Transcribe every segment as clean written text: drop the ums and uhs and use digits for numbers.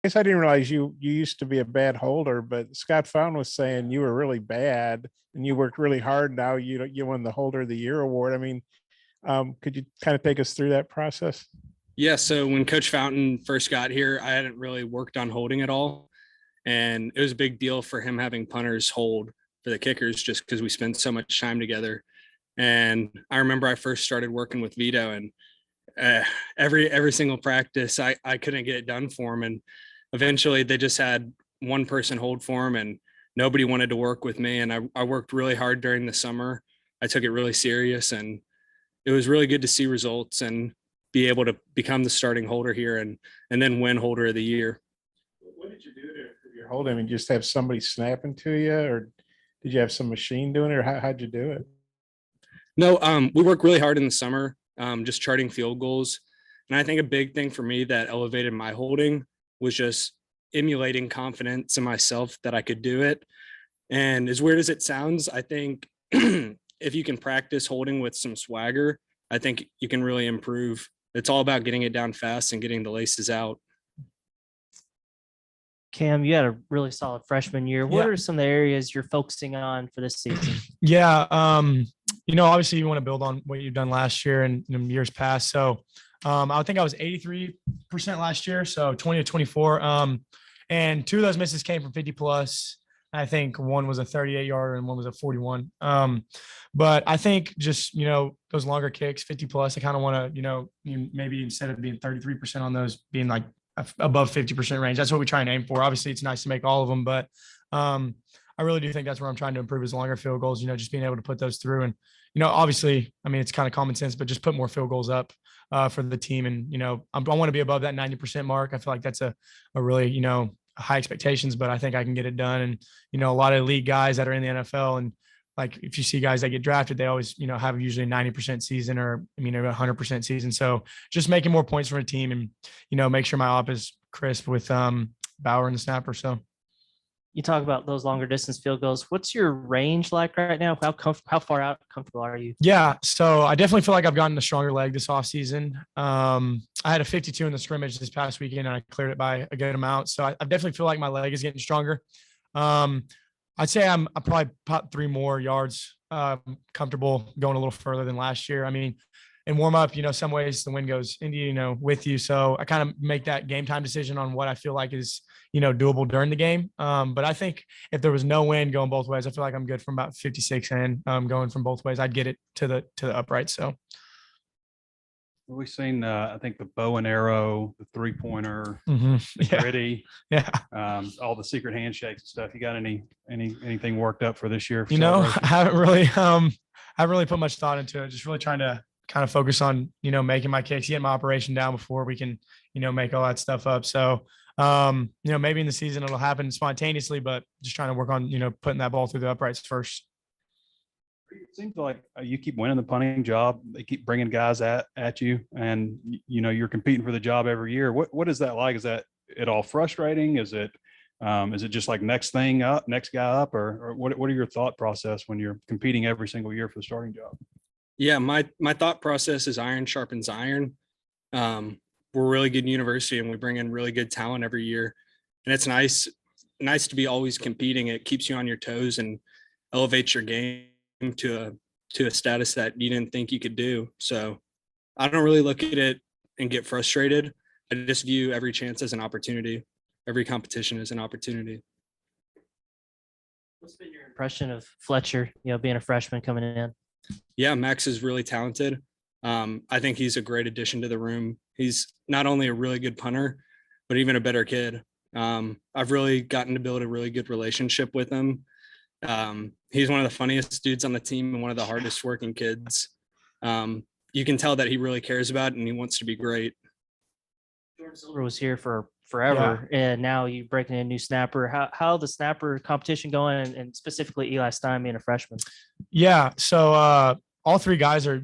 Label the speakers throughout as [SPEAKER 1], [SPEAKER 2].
[SPEAKER 1] guess I didn't realize you used to be a bad holder, but Scott Fountain was saying you were really bad and you worked really hard. Now you won the Holder of the Year award. I mean, could you kind of take us through that process?
[SPEAKER 2] Yeah, so when Coach Fountain first got here, I hadn't really worked on holding at all. And it was a big deal for him having punters hold for the kickers just because we spent so much time together. And I remember I first started working with Vito, and every single practice I couldn't get it done for him. And eventually they just had one person hold for him, and nobody wanted to work with me. And I worked really hard during the summer. I took it really serious, and it was really good to see results and be able to become the starting holder here and then win Holder of the Year.
[SPEAKER 1] What did you do to improve your holding? I mean, just have somebody snapping to you, or did you have some machine doing it, or how'd you do it?
[SPEAKER 2] No, we work really hard in the summer, just charting field goals. And I think a big thing for me that elevated my holding was just emulating confidence in myself that I could do it. And as weird as it sounds, I think if you can practice holding with some swagger, I think you can really improve. It's all about getting it down fast and getting the laces out.
[SPEAKER 3] Cam, you had a really solid freshman year. What
[SPEAKER 4] Yeah.
[SPEAKER 3] are some of the areas you're focusing on for this season?
[SPEAKER 4] Yeah. Obviously you want to build on what you've done last year and years past. So I think I was 83% last year. So 20 to 24. And two of those misses came from 50 plus. I think one was a 38 yarder and one was a 41. But I think just, those longer kicks, 50 plus, I kind of want to, maybe instead of being 33% on those, being like above 50% range. That's what we try and aim for. Obviously it's nice to make all of them, but I really do think that's where I'm trying to improve is longer field goals, just being able to put those through. And, obviously, I mean, it's kind of common sense, but just put more field goals up for the team. And, I want to be above that 90% mark. I feel like that's a really, high expectations, but I think I can get it done. And, a lot of elite guys that are in the NFL, and like, if you see guys that get drafted, they always, have usually a 90% season or, a 100% season. So just making more points for a team and, make sure my op is crisp with Bauer and the snapper. So.
[SPEAKER 3] You talk about those longer distance field goals. What's your range like right now? How far out comfortable are you?
[SPEAKER 4] Yeah. So I definitely feel like I've gotten a stronger leg this offseason. I had a 52 in the scrimmage this past weekend and I cleared it by a good amount. So I definitely feel like my leg is getting stronger. I'd say I'm probably about 3 more yards comfortable going a little further than last year. I mean, in warm up, some ways the wind goes into you, with you. So I kind of make that game time decision on what I feel like is, doable during the game. But I think if there was no wind going both ways, I feel like I'm good from about 56 and going from both ways. I'd get it to the upright. So
[SPEAKER 5] we've seen, I think the bow and arrow, the 3-pointer, the
[SPEAKER 4] yeah.
[SPEAKER 5] gritty, all the secret handshakes and stuff. You got anything worked up for this year?
[SPEAKER 4] I haven't really put much thought into it. Just really trying to kind of focus on, making my kicks, getting my operation down before we can, make all that stuff up. So, maybe in the season it'll happen spontaneously, but just trying to work on, putting that ball through the uprights first.
[SPEAKER 5] It seems like you keep winning the punting job. They keep bringing guys at you, and you're competing for the job every year. What is that like? Is that it all frustrating? Is it just like next guy up, or what are your thought process when you're competing every single year for the starting job?
[SPEAKER 2] Yeah, my thought process is iron sharpens iron. We're a really good university and we bring in really good talent every year. And it's nice to be always competing. It keeps you on your toes and elevates your game to a status that you didn't think you could do. So I don't really look at it and get frustrated. I just view every chance as an opportunity. Every competition is an opportunity.
[SPEAKER 3] What's been your impression of Fletcher, being a freshman coming in?
[SPEAKER 2] Yeah, Max is really talented. I think he's a great addition to the room. He's not only a really good punter, but even a better kid. I've really gotten to build a really good relationship with him. He's one of the funniest dudes on the team and one of the hardest working kids. You can tell that he really cares about it and he wants to be great.
[SPEAKER 3] Jordan Silver was here for forever, and now you breaking in a new snapper. How the snapper competition going, and specifically Eli Stein being a freshman?
[SPEAKER 4] Yeah. So all 3 guys are,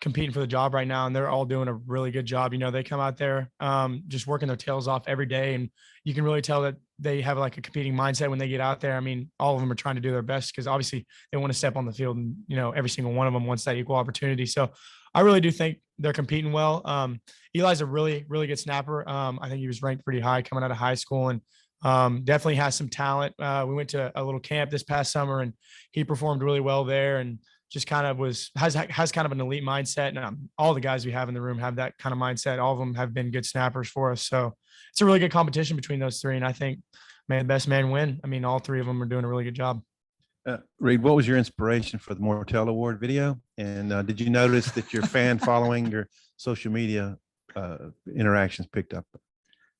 [SPEAKER 4] competing for the job right now, and they're all doing a really good job. They come out there just working their tails off every day, and you can really tell that they have like a competing mindset when they get out there. I mean, all of them are trying to do their best because obviously they want to step on the field, and every single one of them wants that equal opportunity. So I really do think they're competing well. Eli's a really, really good snapper. I think he was ranked pretty high coming out of high school, and definitely has some talent. We went to a little camp this past summer, and he performed really well there, and just kind of has kind of an elite mindset. And all the guys we have in the room have that kind of mindset. All of them have been good snappers for us. So it's a really good competition between those three. And I think, may the best man win. I mean, all three of them are doing a really good job.
[SPEAKER 6] Reid, what was your inspiration for the Mortel Award video? And did you notice that your fan following, your social media interactions picked up?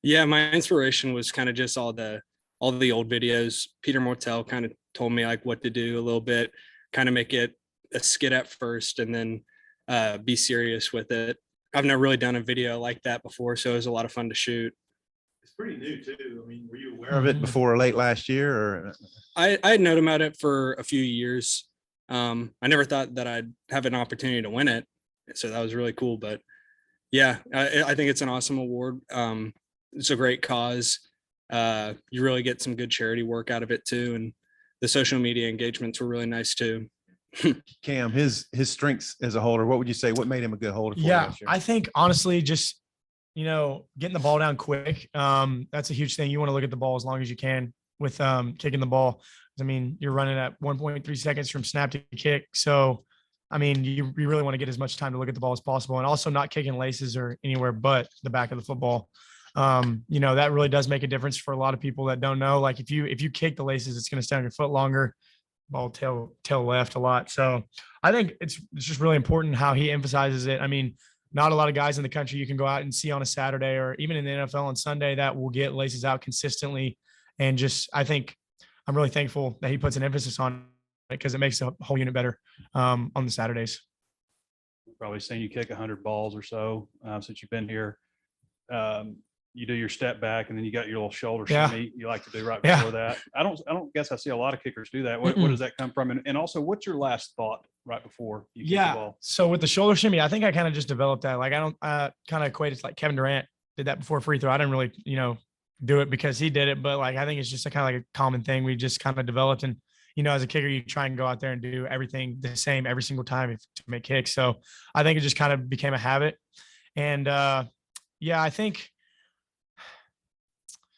[SPEAKER 2] Yeah, my inspiration was kind of just all the old videos. Peter Mortel kind of told me like what to do a little bit, kind of make it a skit at first and then be serious with it. I've never really done a video like that before, so it was a lot of fun to shoot.
[SPEAKER 6] It's pretty new too. I mean, were you aware of it before or late last year, or?
[SPEAKER 2] I had known about it for a few years. I never thought that I'd have an opportunity to win it, so that was really cool. But yeah, I think it's an awesome award. It's a great cause. You really get some good charity work out of it too, and the social media engagements were really nice too.
[SPEAKER 6] Cam, his strengths as a holder, what would you say? What made him a good holder for you
[SPEAKER 4] Yeah,
[SPEAKER 6] last year?
[SPEAKER 4] I think honestly, just, getting the ball down quick. That's a huge thing. You want to look at the ball as long as you can with kicking the ball. I mean, you're running at 1.3 seconds from snap to kick. So, I mean, you really want to get as much time to look at the ball as possible, and also not kicking laces or anywhere but the back of the football. That really does make a difference for a lot of people that don't know. Like if you kick the laces, it's going to stay on your foot longer. Ball tail left a lot. So I think it's just really important how he emphasizes it. I mean, not a lot of guys in the country you can go out and see on a Saturday or even in the NFL on Sunday that will get laces out consistently. And just, I think I'm really thankful that he puts an emphasis on it because it makes the whole unit better on the Saturdays.
[SPEAKER 5] Probably seen you kick 100 balls or so since you've been here. You do your step back and then you got your little shoulder shimmy you like to do right before that. I don't guess I see a lot of kickers do that. What does that come from? And also, what's your last thought right before you kick the ball?
[SPEAKER 4] So with the shoulder shimmy, I think I kind of just developed that. Like I kind of equate it to like Kevin Durant did that before free throw. I didn't really, do it because he did it, but like I think it's just a kind of like a common thing we just kind of developed. And as a kicker, you try and go out there and do everything the same every single time to make kicks. So I think it just kind of became a habit. And I think.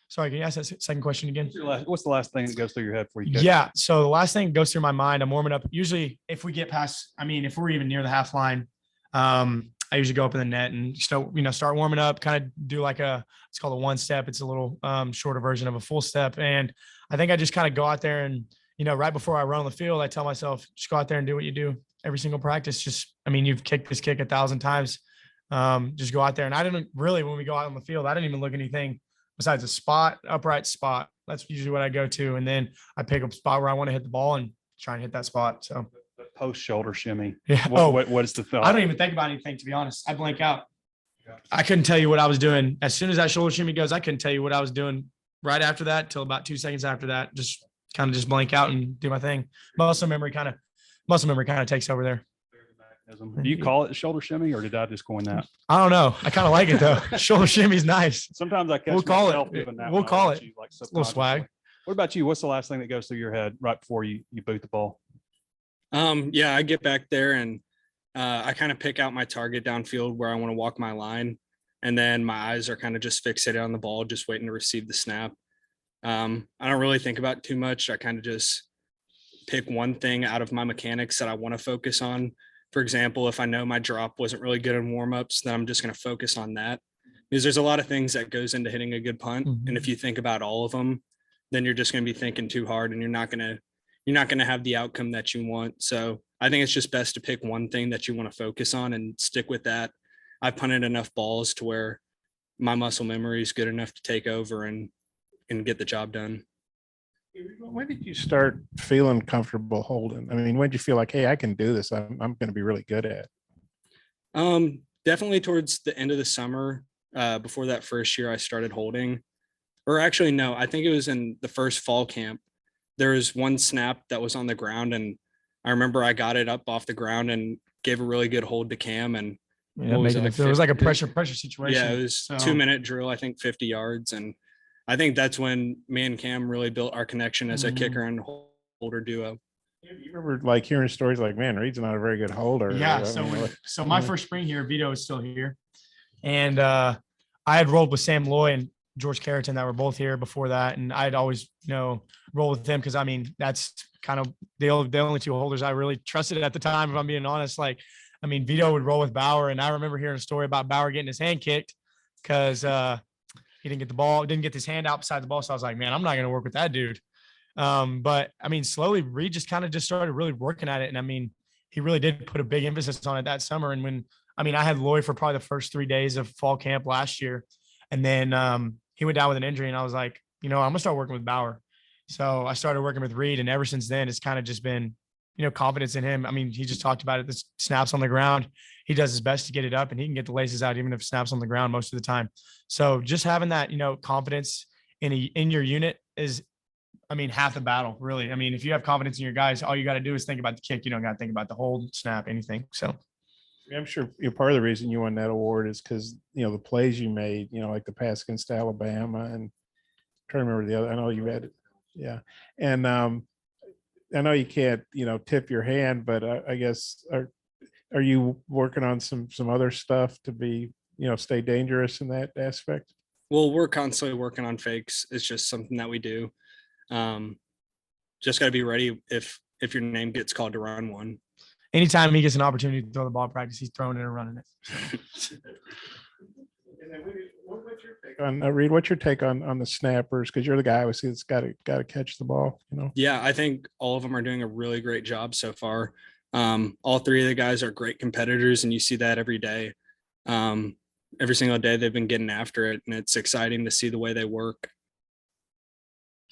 [SPEAKER 4] Sorry, can you ask that second question again?
[SPEAKER 5] What's the last thing that goes through your head before you kick?
[SPEAKER 4] Yeah. So the last thing that goes through my mind, I'm warming up. Usually if we get past, if we're even near the half line, I usually go up in the net and start warming up, kind of do like it's called a one step. It's a little shorter version of a full step. And I think I just kind of go out there and, right before I run on the field, I tell myself, just go out there and do what you do every single practice. You've kicked this kick 1,000 times. Just go out there. And I didn't really, when we go out on the field, I didn't even look at anything besides a upright spot. That's usually what I go to. And then I pick up a spot where I want to hit the ball and try and hit that spot. So
[SPEAKER 5] post shoulder shimmy.
[SPEAKER 4] Yeah.
[SPEAKER 5] What is the thought?
[SPEAKER 4] I don't even think about anything, to be honest. I blank out. I couldn't tell you what I was doing. As soon as that shoulder shimmy goes, I couldn't tell you what I was doing right after that till about 2 seconds after that. Just kind of blank out and do my thing. Muscle memory kind of takes over there.
[SPEAKER 5] Do you call it shoulder shimmy or did I just coin that?
[SPEAKER 4] I don't know. I kind of like it though. Shoulder shimmy's nice.
[SPEAKER 5] Sometimes I catch
[SPEAKER 4] We'll call
[SPEAKER 5] myself
[SPEAKER 4] it.
[SPEAKER 5] doing that.
[SPEAKER 4] We'll call it.
[SPEAKER 5] Like
[SPEAKER 4] a little swag.
[SPEAKER 5] What about you? What's the last thing that goes through your head right before you boot the ball?
[SPEAKER 2] I get back there and I kind of pick out my target downfield where I want to walk my line. And then my eyes are kind of just fixated on the ball, just waiting to receive the snap. I don't really think about it too much. I kind of just pick one thing out of my mechanics that I want to focus on. For example, if I know my drop wasn't really good in warmups, then I'm just going to focus on that, because there's a lot of things that goes into hitting a good punt.
[SPEAKER 4] Mm-hmm.
[SPEAKER 2] And if you think about all of them, then you're just going to be thinking too hard and you're not going to have the outcome that you want. So I think it's just best to pick one thing that you want to focus on and stick with that. I've punted enough balls to where my muscle memory is good enough to take over and get the job done.
[SPEAKER 1] When did you start feeling comfortable holding? When did you feel like, hey, I can do this? I'm going to be really good at it.
[SPEAKER 2] Definitely towards the end of the summer, before that first year I started holding, or actually, no, I think it was in the first fall camp. There was one snap that was on the ground and I remember I got it up off the ground and gave a really good hold to Cam. And
[SPEAKER 4] it was like a pressure situation.
[SPEAKER 2] Yeah, it was 2-minute drill, I think 50 yards. And I think that's when me and Cam really built our connection as a kicker and holder duo.
[SPEAKER 1] You remember like hearing stories like, man, Reed's not a very good holder.
[SPEAKER 4] Yeah.
[SPEAKER 1] I
[SPEAKER 4] So
[SPEAKER 1] mean,
[SPEAKER 4] so my first spring here, Vito was still here, and I had rolled with Sam Loy and George Carrington that were both here before that, and I'd always roll with them because I mean that's kind of the only two holders I really trusted at the time. If I'm being honest, like I mean Vito would roll with Bauer, and I remember hearing a story about Bauer getting his hand kicked because he didn't get the ball, didn't get his hand out beside the ball. So I was like, man, I'm not going to work with that dude. But I mean, slowly Reed just kind of just started really working at it. And I mean, he really did put a big emphasis on it that summer. And when, I mean, I had Loy for probably the first 3 days of fall camp last year. And then he went down with an injury and I was like, I'm gonna start working with Bauer. So I started working with Reed, and ever since then, it's kind of just been, confidence in him. I mean, he just talked about it. The snaps on the ground, he does his best to get it up, and he can get the laces out even if snaps on the ground most of the time. So just having that, confidence in your unit is, I mean, half the battle, really. I mean, if you have confidence in your guys, all you got to do is think about the kick. You don't got to think about the hold, snap, anything. So
[SPEAKER 1] I'm sure part of the reason you won that award is because the plays you made, like the pass against Alabama, and I'm trying to remember the other. I know you had it, yeah, and I know you can't tip your hand, but I guess are you working on some other stuff to be stay dangerous in that aspect?
[SPEAKER 2] Well, we're constantly working on fakes. It's just something that we do. Just got to be ready if your name gets called to run one.
[SPEAKER 4] Anytime he gets an opportunity to throw the ball in practice, he's throwing it and running it.
[SPEAKER 1] And then what's your take on Reed? What's your take on the snappers? Because you're the guy obviously that's got to catch the ball.
[SPEAKER 2] Yeah, I think all of them are doing a really great job so far. All three of the guys are great competitors, and you see that every day. Every single day they've been getting after it, and it's exciting to see the way they work.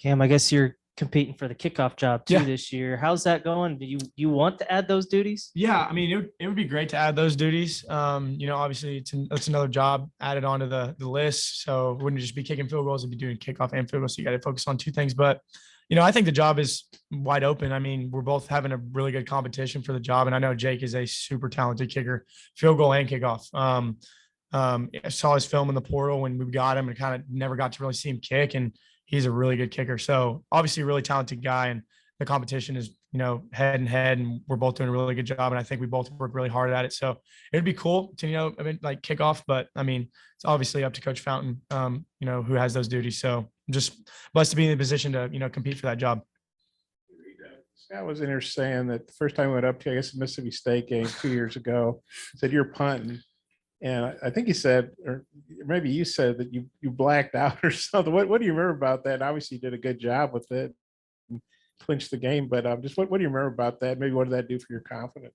[SPEAKER 3] Cam, I guess you're competing for the kickoff job too
[SPEAKER 4] Yeah.
[SPEAKER 3] this year. How's that going? Do you want to add those duties?
[SPEAKER 4] Yeah, I mean, it would be great to add those duties. Obviously it's another job added onto the list. So it wouldn't just be kicking field goals, it'd be doing kickoff and field goals. So you got to focus on two things. But, I think the job is wide open. I mean, we're both having a really good competition for the job. And I know Jake is a super talented kicker, field goal and kickoff. I saw his film in the portal when we got him and kind of never got to really see him kick. And he's a really good kicker. So obviously a really talented guy, and the competition is, head and head, and we're both doing a really good job. And I think we both work really hard at it. So it'd be cool to, like kickoff, but I mean, it's obviously up to Coach Fountain, who has those duties. So I'm just blessed to be in the position to, compete for that job.
[SPEAKER 1] Scott was in here saying that the first time we went up to, I guess, the Mississippi State game 2 years ago, said you're punting. And I think he said, or maybe you said that you blacked out or something. What do you remember about that? And obviously you did a good job with it, and clinched the game, but just what do you remember about that? Maybe what did that do for your confidence?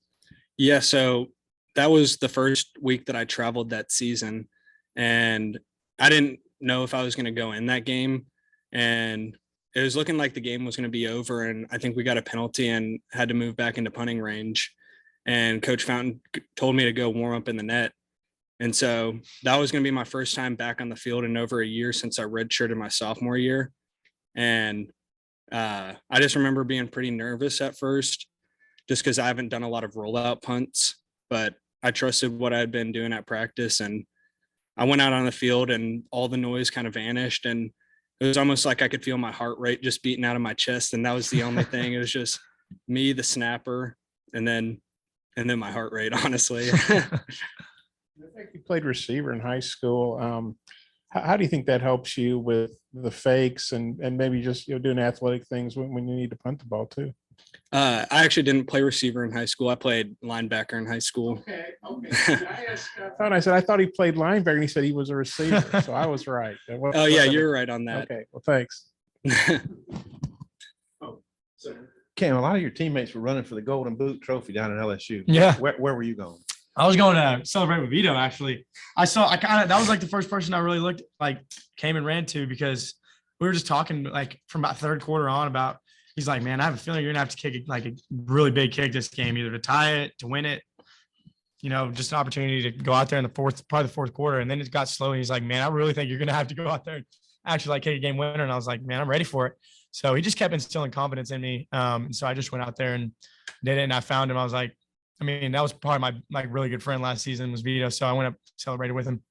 [SPEAKER 2] Yeah, so that was the first week that I traveled that season, and I didn't know if I was going to go in that game, and it was looking like the game was going to be over, and I think we got a penalty and had to move back into punting range, and Coach Fountain told me to go warm up in the net. And so that was going to be my first time back on the field in over a year since I redshirted my sophomore year. And I just remember being pretty nervous at first, just because I haven't done a lot of rollout punts, but I trusted what I'd been doing at practice. And I went out on the field and all the noise kind of vanished. And it was almost like I could feel my heart rate just beating out of my chest. And that was the only thing. It was just me, the snapper, and then my heart rate, honestly.
[SPEAKER 1] I think you played receiver in high school. How do you think that helps you with the fakes and maybe just doing athletic things when you need to punt the ball too?
[SPEAKER 2] I actually didn't play receiver in high school. I played linebacker in high school.
[SPEAKER 1] Okay. I said I thought he played linebacker, and he said he was a receiver, so I was right.
[SPEAKER 2] Oh yeah, you're right on that.
[SPEAKER 1] Okay. Well, thanks.
[SPEAKER 6] Cam, a lot of your teammates were running for the Golden Boot Trophy down in LSU.
[SPEAKER 4] Yeah.
[SPEAKER 6] Where were you going?
[SPEAKER 4] I was going to celebrate with Vito, actually. That was like the first person I really came and ran to, because we were just talking like from about third quarter on about, he's like, man, I have a feeling you're gonna have to kick like a really big kick this game, either to tie it, to win it, just an opportunity to go out there in probably the fourth quarter. And then it got slow. And he's like, man, I really think you're going to have to go out there and actually kick a game winner. And I was like, man, I'm ready for it. So he just kept instilling confidence in me. So I just went out there and did it. And I found him. I was like, that was probably my really good friend last season was Vito. So I went up, celebrated with him.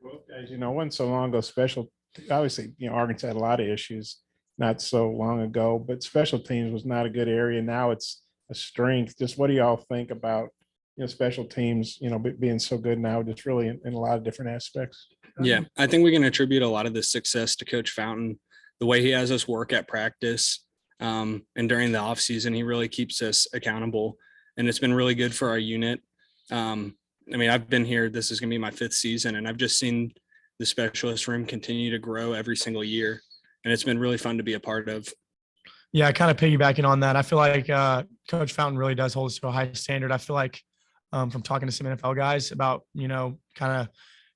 [SPEAKER 1] Both guys, wasn't so long ago special. Obviously, Arkansas had a lot of issues. not so long ago, but special teams was not a good area. Now it's a strength. Just what do y'all think about, special teams, being so good now, just really in a lot of different aspects?
[SPEAKER 2] Yeah, I think we can attribute a lot of this success to Coach Fountain, the way he has us work at practice. And during the off season, he really keeps us accountable, and it's been really good for our unit. I mean, I've been here, this is going to be my 5th season, and I've just seen the specialist room continue to grow every single year. And it's been really fun to be a part of.
[SPEAKER 4] Yeah, kind of piggybacking on that, I feel like Coach Fountain really does hold us to a high standard. I feel like from talking to some NFL guys about, kind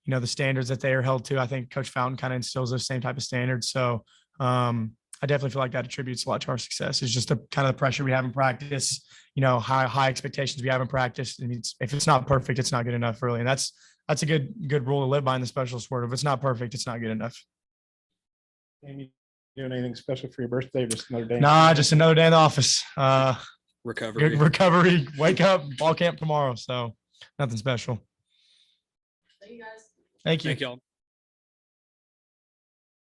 [SPEAKER 4] of, the standards that they are held to, I think Coach Fountain kind of instills those same type of standards. So I definitely feel like that attributes a lot to our success. It's just the kind of the pressure we have in practice, high expectations we have in practice. I mean, if it's not perfect, it's not good enough, really. And that's a good rule to live by in the specialist world. If it's not perfect, it's not good enough.
[SPEAKER 1] Amy, doing anything special for your birthday? Or just another day?
[SPEAKER 4] Nah, just another day in the office.
[SPEAKER 2] Recovery.
[SPEAKER 4] Good recovery. Wake up, ball camp tomorrow. So nothing special.
[SPEAKER 3] Thank you guys.
[SPEAKER 4] Thank you.
[SPEAKER 2] Thank y'all.